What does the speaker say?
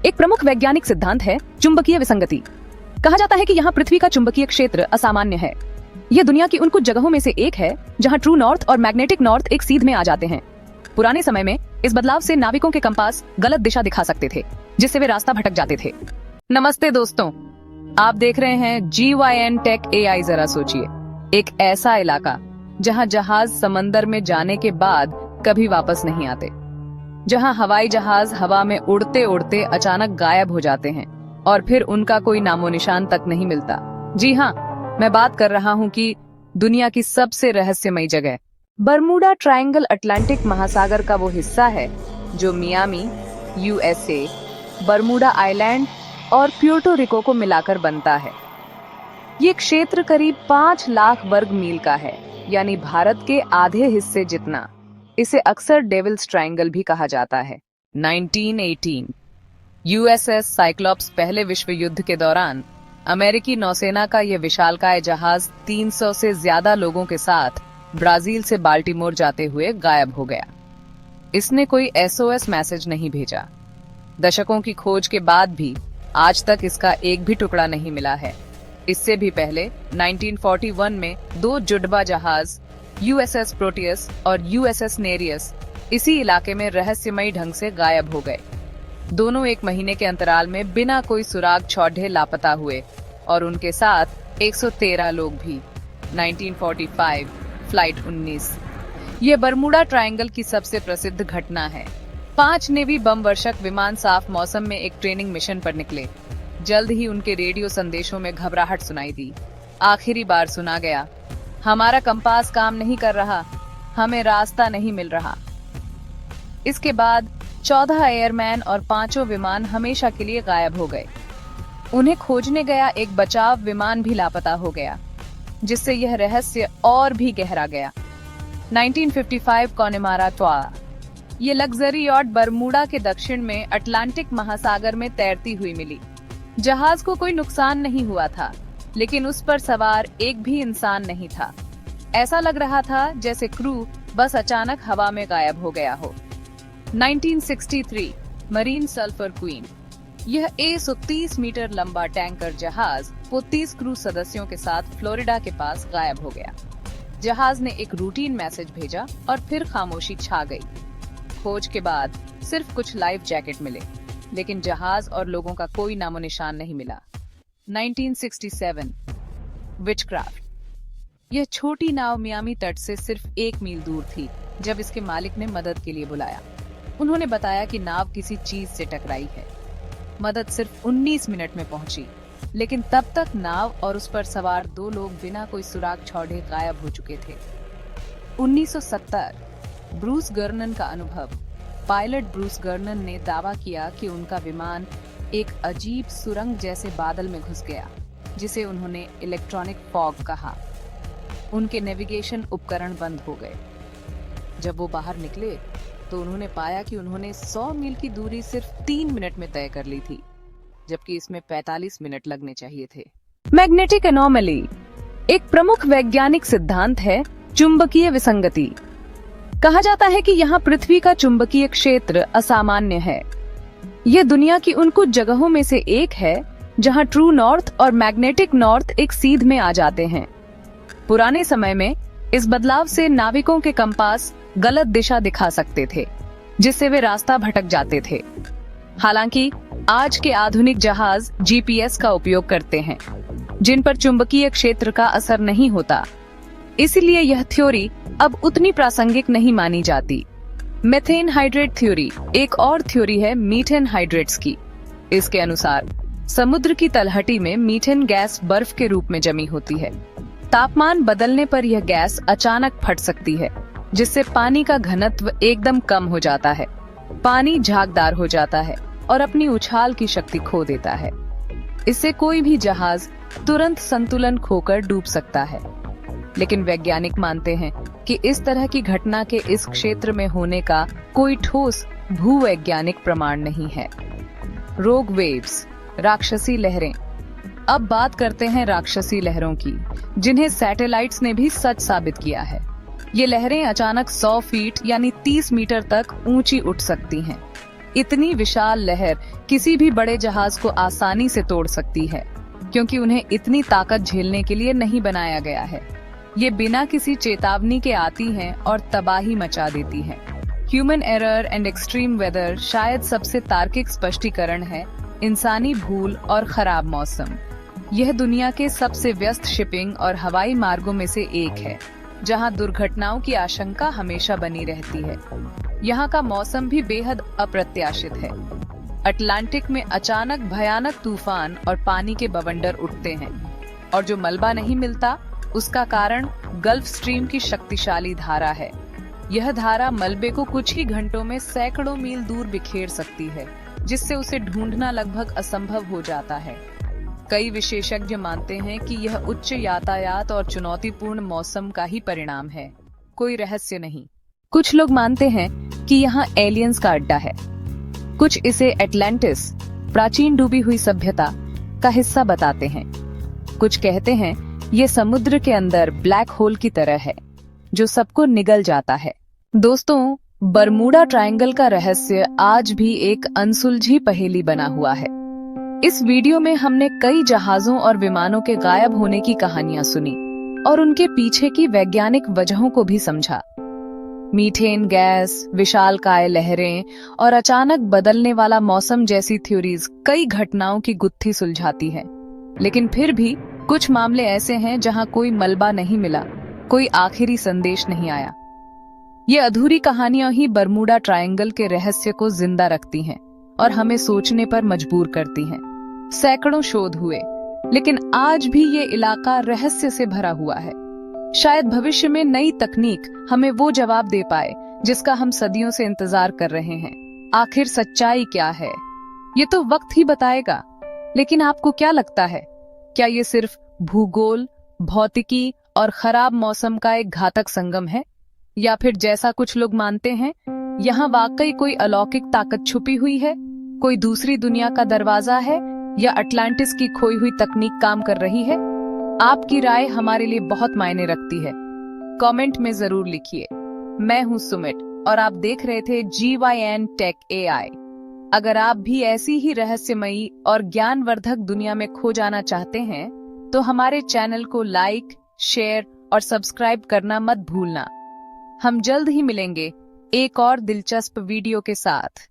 एक प्रमुख वैज्ञानिक सिद्धांत है चुंबकीय विसंगति। कहा जाता है कि यहाँ पृथ्वी का चुंबकीय क्षेत्र असामान्य है। यह दुनिया की उन कुछ जगहों में से एक है जहाँ ट्रू नॉर्थ और मैग्नेटिक नॉर्थ एक सीध में आ जाते हैं। पुराने समय में इस बदलाव से नाविकों के कंपास गलत दिशा दिखा सकते थे, जिससे वे रास्ता भटक जाते थे। नमस्ते दोस्तों, आप देख रहे हैं GYN टेक AI। जरा सोचिए, एक ऐसा इलाका जहाँ जहाज समंदर में जाने के बाद कभी वापस नहीं आते, जहाँ हवाई जहाज हवा में उड़ते उड़ते अचानक गायब हो जाते हैं और फिर उनका कोई नामो निशान तक नहीं मिलता। जी हाँ, मैं बात कर रहा हूँ कि दुनिया की सबसे रहस्यमयी जगह बरमूडा ट्रायंगल अटलांटिक महासागर का वो हिस्सा है जो मियामी, USA, बरमूडा आइलैंड और प्यूर्टो रिको को मिलाकर बनता है। ये क्षेत्र करीब 5 लाख वर्ग मील का है, यानी भारत के आधे हिस्से जितना। इसे अक्सर डेविल्स ट्रायंगल भी कहा जाता है। 1918 USS साइक्लोप्स पहले विश्व युद्ध के दौरान अमेरिकी नौसेना का यह विशालकाय जहाज 300 से ज्यादा लोगों के साथ ब्राजील से बाल्टीमोर जाते हुए गायब हो गया। इसने कोई SOS मैसेज नहीं भेजा। दशकों की खोज के बाद भी आज तक इसका एक भी टुकड़ा नहीं मिला है। इससे भी पहले 1941 में 2 जुड़वा जहाज USS प्रोटियस और USS नेरियस इसी इलाके में रहस्यमयी ढंग से गायब हो गए। दोनों 1 महीने के अंतराल में बिना कोई सुराग छोड़े लापता हुए और उनके साथ 113 लोग भी। 1945 फ्लाइट 19 ये बरमूडा ट्रायंगल की सबसे प्रसिद्ध घटना है। 5 नेवी बम वर्षक विमान साफ मौसम में एक ट्रेनिंग मिशन पर निकले। जल्द ही उनके रेडियो संदेशों में घबराहट सुनाई दी। आखिरी बार सुना गया, हमारा कंपास काम नहीं कर रहा, हमें रास्ता नहीं मिल रहा। इसके बाद 14 एयरमैन और 5 विमान हमेशा के लिए गायब हो गए। उन्हें खोजने गया एक बचाव विमान भी लापता हो गया, जिससे यह रहस्य और भी गहरा गया। 1955 कॉनेमारा ट्वा ये लग्जरी यॉट बरमूडा के दक्षिण में अटलांटिक महासागर में तैरती हुई मिली। जहाज को कोई नुकसान नहीं हुआ था, लेकिन उस पर सवार एक भी इंसान नहीं था। ऐसा लग रहा था जैसे क्रू बस अचानक हवा में गायब हो गया हो। 1963 मरीन सल्फर क्वीन यह 130 मीटर लंबा टैंकर जहाज 30 क्रू सदस्यों के साथ फ्लोरिडा के पास गायब हो गया। जहाज ने एक रूटीन मैसेज भेजा और फिर खामोशी छा गई। खोज के बाद सिर्फ कुछ लाइफ जैकेट मिले, लेकिन जहाज और लोगों का कोई नामो निशान नहीं मिला। 1967 विचक्राफ्ट यह छोटी नाव मियामी तट से सिर्फ 1 मील दूर थी जब इसके मालिक ने मदद के लिए बुलाया। उन्होंने बताया कि नाव किसी चीज से टकराई है। मदद सिर्फ 19 मिनट में पहुंची, लेकिन तब तक नाव और उस पर सवार 2 लोग बिना कोई सुराग छोड़े गायब हो चुके थे। 1970 ब्रूस गर्नन का अनुभव। पायलट ब्रूस गर्नन ने दावा किया कि उनका विमान एक अजीब सुरंग जैसे बादल में घुस गया, जिसे उन्होंने इलेक्ट्रॉनिक फॉग कहा। उनके नेविगेशन उपकरण बंद हो गए। जब वो बाहर निकले तो उन्होंने पाया कि उन्होंने 100 मील की दूरी सिर्फ 3 मिनट में तय कर ली थी, जबकि इसमें 45 मिनट लगने चाहिए थे। मैग्नेटिक एनोमली एक प्रमुख वैज्ञानिक सिद्धांत है चुंबकीय विसंगति। कहा जाता है कि यहाँ पृथ्वी का चुंबकीय क्षेत्र असामान्य है। यह दुनिया की उन कुछ जगहों में से एक है जहाँ ट्रू नॉर्थ और मैग्नेटिक नॉर्थ एक सीध में आ जाते हैं। पुराने समय में इस बदलाव से नाविकों के कंपास गलत दिशा दिखा सकते थे, जिससे वे रास्ता भटक जाते थे। हालांकि आज के आधुनिक जहाज GPS का उपयोग करते हैं, जिन पर चुंबकीय क्षेत्र का असर नहीं होता। इसलिए यह थ्योरी अब उतनी प्रासंगिक नहीं मानी जाती। मेथेन हाइड्रेट थ्योरी एक और थ्योरी है मीथेन हाइड्रेट्स की। इसके अनुसार समुद्र की तलहटी में मीथेन गैस बर्फ के रूप में जमी होती है। तापमान बदलने पर यह गैस अचानक फट सकती है, जिससे पानी का घनत्व एकदम कम हो जाता है। पानी झागदार हो जाता है और अपनी उछाल की शक्ति खो देता है। इससे कोई भी जहाज तुरंत संतुलन खोकर डूब सकता है। लेकिन वैज्ञानिक मानते हैं कि इस तरह की घटना के इस क्षेत्र में होने का कोई ठोस भूवैज्ञानिक प्रमाण नहीं है। रोग वेव्स राक्षसी लहरें। अब बात करते हैं राक्षसी लहरों की, जिन्हें सैटेलाइट्स ने भी सच साबित किया है। ये लहरें अचानक 100 फीट यानी 30 मीटर तक ऊंची उठ सकती हैं। इतनी विशाल लहर किसी भी बड़े जहाज को आसानी से तोड़ सकती है, क्योंकि उन्हें इतनी ताकत झेलने के लिए नहीं बनाया गया है। ये बिना किसी चेतावनी के आती हैं और तबाही मचा देती हैं। Human error and extreme weather शायद सबसे तार्किक स्पष्टीकरण है इंसानी भूल और खराब मौसम। यह दुनिया के सबसे व्यस्त शिपिंग और हवाई मार्गों में से एक है, जहां दुर्घटनाओं की आशंका हमेशा बनी रहती है। यहाँ का मौसम भी बेहद अप्रत्याशित है। अटलांटिक में अचानक भयानक तूफान और पानी के बवंडर उठते हैं, और जो मलबा नहीं मिलता उसका कारण गल्फ स्ट्रीम की शक्तिशाली धारा है। यह धारा मलबे को कुछ ही घंटों में सैकड़ों मील दूर बिखेर सकती है, जिससे उसे ढूंढना लगभग असंभव हो जाता है। कई विशेषज्ञ मानते हैं कि यह उच्च यातायात और चुनौतीपूर्ण मौसम का ही परिणाम है, कोई रहस्य नहीं। कुछ लोग मानते हैं कि यहाँ एलियंस का अड्डा है। कुछ इसे एटलांटिस, प्राचीन डूबी हुई सभ्यता का हिस्सा बताते हैं। कुछ कहते हैं ये समुद्र के अंदर ब्लैक होल की तरह है, जो सबको निगल जाता है। दोस्तों, बरमूडा ट्रायंगल का रहस्य आज भी एक अनसुलझी पहेली बना हुआ है। इस वीडियो में हमने कई जहाजों और विमानों के गायब होने की कहानियां सुनी और उनके पीछे की वैज्ञानिक वजहों को भी समझा। मीथेन गैस, विशालकाय लहरें और अचानक बदलने वाला मौसम जैसी थ्योरीज कई घटनाओं की गुत्थी सुलझाती है। लेकिन फिर भी कुछ मामले ऐसे हैं जहां कोई मलबा नहीं मिला, कोई आखिरी संदेश नहीं आया। ये अधूरी कहानियां ही बरमूडा ट्रायंगल के रहस्य को जिंदा रखती हैं और हमें सोचने पर मजबूर करती हैं। सैकड़ों शोध हुए, लेकिन आज भी ये इलाका रहस्य से भरा हुआ है। शायद भविष्य में नई तकनीक हमें वो जवाब दे पाए जिसका हम सदियों से इंतजार कर रहे हैं। आखिर सच्चाई क्या है, ये तो वक्त ही बताएगा। लेकिन आपको क्या लगता है, क्या ये सिर्फ भूगोल, भौतिकी और खराब मौसम का एक घातक संगम है, या फिर जैसा कुछ लोग मानते हैं, यहाँ वाकई कोई अलौकिक ताकत छुपी हुई है, कोई दूसरी दुनिया का दरवाजा है, या अटलांटिस की खोई हुई तकनीक काम कर रही है? आपकी राय हमारे लिए बहुत मायने रखती है। कमेंट में जरूर लिखिए। मैं हूं सुमित और आप देख रहे थे GYN टेक AI। अगर आप भी ऐसी ही रहस्यमयी और ज्ञानवर्धक दुनिया में खो जाना चाहते हैं, तो हमारे चैनल को लाइक, शेयर और सब्सक्राइब करना मत भूलना। हम जल्द ही मिलेंगे एक और दिलचस्प वीडियो के साथ।